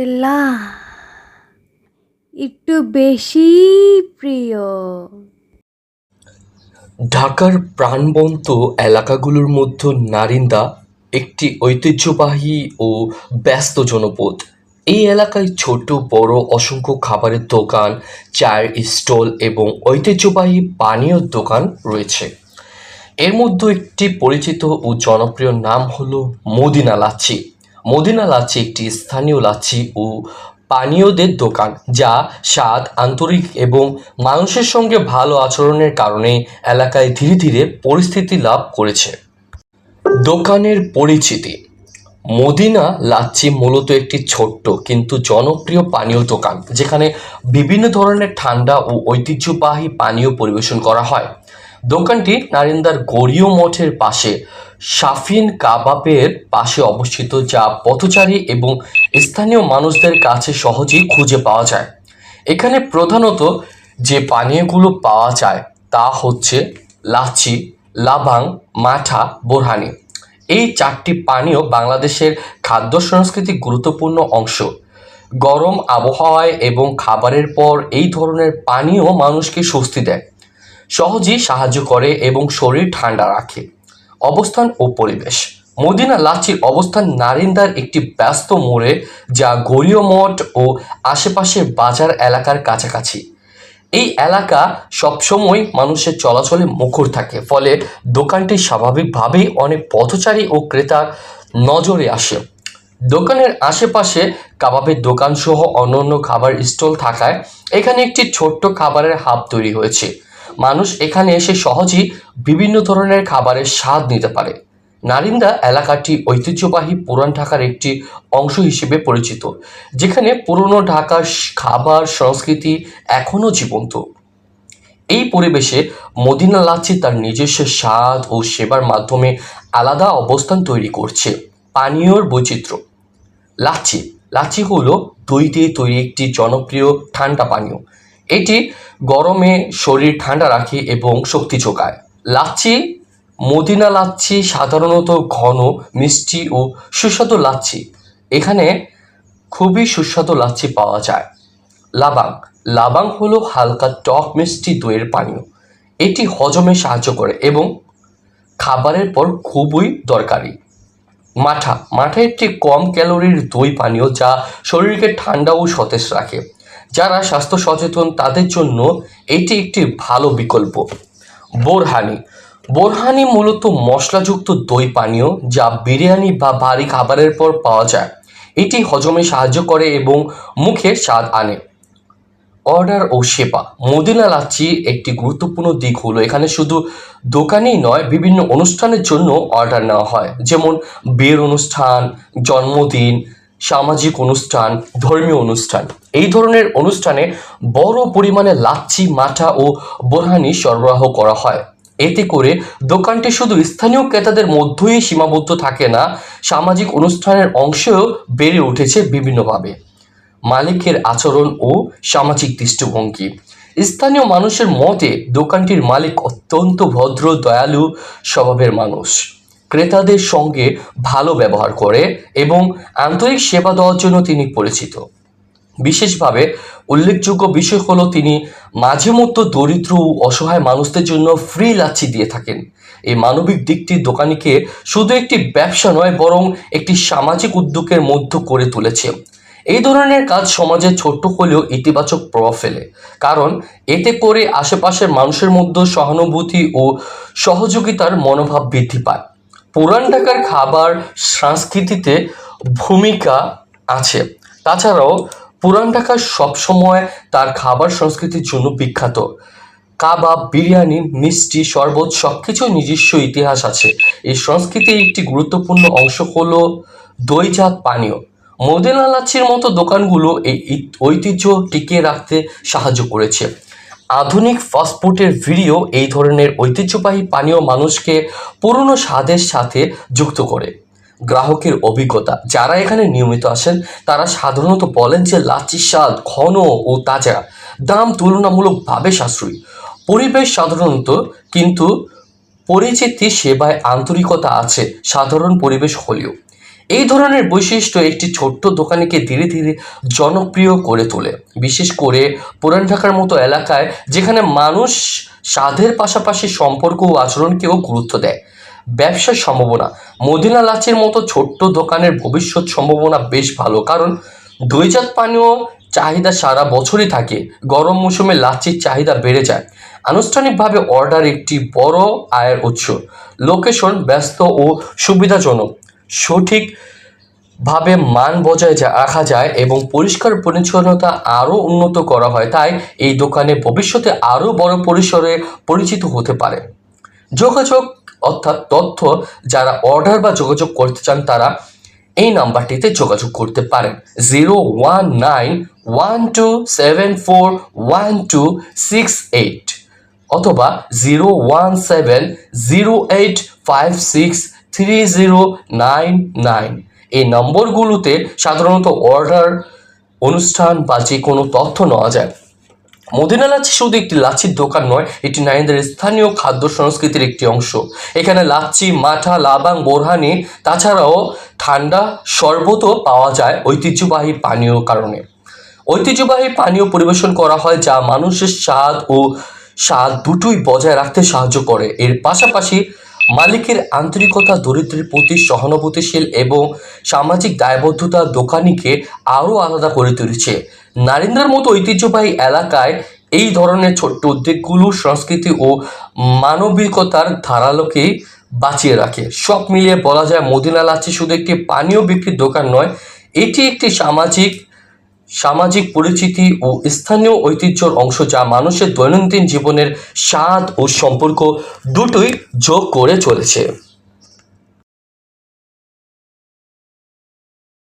নটেলা একটু বেশি প্রিয়। ঢাকার প্রাণবন্ত এলাকাগুলোর মধ্যে নারিন্দা একটি ঐতিহ্যবাহী ও ব্যস্ত জনপদ। এই এলাকায় ছোট বড় অসংখ্য খাবারের দোকান, চায়ের স্টল এবং ঐতিহ্যবাহী পানীয় দোকান রয়েছে। এর মধ্যে একটি পরিচিত ও জনপ্রিয় নাম হলো মদিনা লাচ্ছি। মদিনা লাচ্ছি একটি স্থানীয় লাচ্ছি ও পানীয়দের দোকান, যা স্বাদ, আন্তরিক এবং মানুষের সঙ্গে ভালো আচরণের কারণে এলাকায় ধীরে ধীরে পরিস্থিতি লাভ করেছে। দোকানের পরিচিতি: মদিনা লাচ্ছি মূলত একটি ছোট্ট কিন্তু জনপ্রিয় পানীয় দোকান, যেখানে বিভিন্ন ধরনের ঠান্ডা ও ঐতিহ্যবাহী পানীয় পরিবেশন করা হয়। দোকানটি নারিন্দার গড়ীয় মঠের পাশে শাফিন কাবাবের পাশে অবস্থিত, যা পথচারী এবং স্থানীয় মানুষদের কাছে সহজেই খুঁজে পাওয়া যায়। এখানে প্রধানত যে পানীয়গুলো পাওয়া যায় তা হচ্ছে লাচ্ছি, লাবাং, মাঠা, বোরহানি। এই চারটি পানীয় বাংলাদেশের খাদ্য সংস্কৃতির গুরুত্বপূর্ণ অংশ। গরম আবহাওয়ায় এবং খাবারের পর এই ধরনের পানীয় মানুষকে স্বস্তি দেয়, সহজেই সাহায্য করে এবং শরীর ঠান্ডা রাখে। অবস্থান ও পরিবেশ: মদিনা লাচ্ছির অবস্থান নারিন্দার একটি ব্যস্ত মোড়ে, যা গড়ীয় মঠ ও আশেপাশের বাজার এলাকার কাছাকাছি। এই এলাকা সবসময় মানুষের চলাচলে মুখর থাকে, ফলে দোকানটি স্বাভাবিকভাবেই অনেক পথচারী ও ক্রেতার নজরে আসে। দোকানের আশেপাশে কাবাবের দোকান সহ অন্যান্য খাবার স্টল থাকায় এখানে একটি ছোট্ট খাবারের হাব তৈরি হয়েছে। মানুষ এখানে এসে সহজেই বিভিন্ন ধরনের খাবারের স্বাদ নিতে পারে। নারিন্দা এলাকাটি ঐতিহ্যবাহী পুরান ঢাকার একটি অংশ হিসেবে পরিচিত, যেখানে পুরনো ঢাকার খাবার সংস্কৃতি এখনও জীবন্ত। এই পরিবেশে মদিনা লাচ্ছি তার নিজস্ব স্বাদ ও সেবার মাধ্যমে আলাদা অবস্থান তৈরি করছে। পানীয়র বৈচিত্র্য: লাচ্ছি লাচ্ছি হলো দই দিয়ে তৈরি একটি জনপ্রিয় ঠান্ডা পানীয়। এটি গরমে শরীর ঠান্ডা রাখে এবং শক্তি যোগায়। লাচ্ছি: মদিনা লাচ্ছি সাধারণত ঘন, মিষ্টি ও সুস্বাদু লাচ্ছি। এখানে খুবই সুস্বাদু লাচ্ছি পাওয়া যায়। লাবাং লাবাং হলো হালকা টক মিষ্টি দইয়ের পানীয়। এটি হজমে সাহায্য করে এবং খাবারের পর খুবই দরকারি। মাঠা মাঠা একটি কম ক্যালোরির দই পানীয়, যা শরীরকে ঠান্ডা ও সতেজ রাখে। যারা স্বাস্থ্য সচেতন তাদের জন্য এটি একটি ভালো বিকল্প। বোরহানি বোরহানি মূলত মশলাযুক্ত দই পানীয়, যা বিরিয়ানি বা ভারী খাবারের পর পাওয়া যায়। এটি হজমে সাহায্য করে এবং মুখে স্বাদ আনে। অর্ডার ও সেবা: মদিনা লাচ্ছি একটি গুরুত্বপূর্ণ দিক হলো এখানে শুধু দোকানেই নয়, বিভিন্ন অনুষ্ঠানের জন্য অর্ডার নেওয়া হয়, যেমন বিয়ের অনুষ্ঠান, জন্মদিন, সামাজিক অনুষ্ঠান, ধর্মীয় অনুষ্ঠান। এই ধরনের অনুষ্ঠানে বড় পরিমাণে লাচ্ছি, মাঠা ও বোরহানি সরবরাহ করা হয়। এতে করে দোকানটি শুধু স্থানীয় ক্রেতাদের মধ্যেই সীমাবদ্ধ থাকে না, সামাজিক অনুষ্ঠানের অংশেও বেড়ে উঠেছে বিভিন্নভাবে। মালিকের আচরণ ও সামাজিক দৃষ্টিভঙ্গি: স্থানীয় মানুষের মতে দোকানটির মালিক অত্যন্ত ভদ্র, দয়ালু স্বভাবের মানুষ। ক্রেতাদের সঙ্গে ভালো ব্যবহার করে এবং আন্তরিক সেবা দেওয়ার জন্য তিনি পরিচিত। বিশেষভাবে উল্লেখযোগ্য বিষয় হলো তিনি মাঝে মধ্যে দরিদ্র ও অসহায় মানুষদের জন্য ফ্রি লাচ্ছি দিয়ে থাকেন। এই মানবিক দিকটি দোকানিকে শুধু একটি ব্যবসা নয়, বরং একটি সামাজিক উদ্যোগের মধ্য করে তুলেছে। এই ধরনের কাজ সমাজে ছোট্ট হলেও ইতিবাচক প্রভাব ফেলে, কারণ এতে করে আশেপাশের মানুষের মধ্যে সহানুভূতি ও সহযোগিতার মনোভাব বৃদ্ধি পায়। পুরান ঢাকার খাবার সংস্কৃতিতে ভূমিকা আছে। তাছাড়াও পুরান ঢাকা সবসময় তার খাবার সংস্কৃতির জন্য বিখ্যাত। কাবাব, বিরিয়ানি, মিষ্টি, শরবত সবকিছু নিজস্ব ইতিহাস আছে। এই সংস্কৃতির একটি গুরুত্বপূর্ণ অংশ হলো দইজাত পানীয়। মদিনা লাচ্ছির মতো দোকানগুলো এই ঐতিহ্য টিকিয়ে রাখতে সাহায্য করেছে। আধুনিক ফাস্টফুডের ভিডিও এই ধরনের ঐতিহ্যবাহী পানীয় মানুষকে পুরনো স্বাদের সাথে যুক্ত করে। গ্রাহকের অভিজ্ঞতা: যারা এখানে নিয়মিত আসেন তারা সাধারণত বলেন যে লাচ্ছির স্বাদ ঘন ও তাজা, দাম তুলনামূলকভাবে সাশ্রয়ী। পরিবেশ সাধারণত, কিন্তু পরিচিতি, সেবায় আন্তরিকতা আছে সাধারণ পরিবেশ হলেও। এই ধরনের বৈশিষ্ট্য একটি ছোট্ট দোকানিকে ধীরে ধীরে জনপ্রিয় করে তোলে, বিশেষ করে পুরান ঢাকার মতো এলাকায় যেখানে মানুষ স্বাদের পাশাপাশি সম্পর্ক ও আচরণকেও গুরুত্ব দেয়। ব্যবসার সম্ভাবনা, মদিনা লাচ্ছির মতো ছোট্ট দোকানের ভবিষ্যৎ সম্ভাবনা বেশ ভালো, কারণ দইজাত পানীয় চাহিদা সারা বছরই থাকে। গরম মৌসুমে লাচ্ছির চাহিদা বেড়ে যায়। আনুষ্ঠানিকভাবে অর্ডার একটি বড় আয়ের উৎস। লোকেশন ব্যস্ত ও সুবিধাজনক। সঠিকভাবে মান বজায় রাখা যায় এবং পরিষ্কার পরিচ্ছন্নতা আরও উন্নত করা হয়, তাই এই দোকানে ভবিষ্যতে আরও বড় পরিসরে পরিচিত হতে পারে। যোগাযোগ অর্থাৎ তথ্য, যারা অর্ডার বা যোগাযোগ করতে চান তারা এই নাম্বারটিতে যোগাযোগ করতে পারেন 01912741268 অথবা 01708563099। এই নম্বরগুলোতে সাধারণত অর্ডার, অনুষ্ঠান বা যে কোনো তথ্য নেওয়া যায়। মদিনা লাচ্ছি শুধু একটি লাচ্ছির দোকান নয়, এটি নারীদের স্থানীয় খাদ্য সংস্কৃতির একটি অংশ। এখানে লাচ্ছি, মাঠা, লাবাং, বোরহানি, তাছাড়াও ঠান্ডা শরবতও পাওয়া যায় ঐতিহ্যবাহী পানীয় কারণে। ঐতিহ্যবাহী পানীয় পরিবেশন করা হয় যা মানুষের স্বাদ দুটোই বজায় রাখতে সাহায্য করে। এর পাশাপাশি মালিকের আন্তরিকতা, দরিদ্রের প্রতি সহানুভূতিশীল এবং সামাজিক দায়বদ্ধতা দোকানিকে আরও আলাদা করে তুলেছে। নারিন্দার মতো ঐতিহ্যবাহী এলাকায় এই ধরনের ছোট্ট উদ্যোগগুলো সংস্কৃতি ও মানবিকতার ধারালোকে বাঁচিয়ে রাখে। সব মিলিয়ে বলা যায় মদিনা লাচ্ছি শুধু একটি পানীয় বিক্রির দোকান নয়, এটি একটি সামাজিক পরিচিতি ও স্থানীয় ঐতিহ্যের অংশ, যা মানুষের দৈনন্দিন জীবনের স্বাদ ও সম্পর্ক দুটোই যোগ করে চলেছে।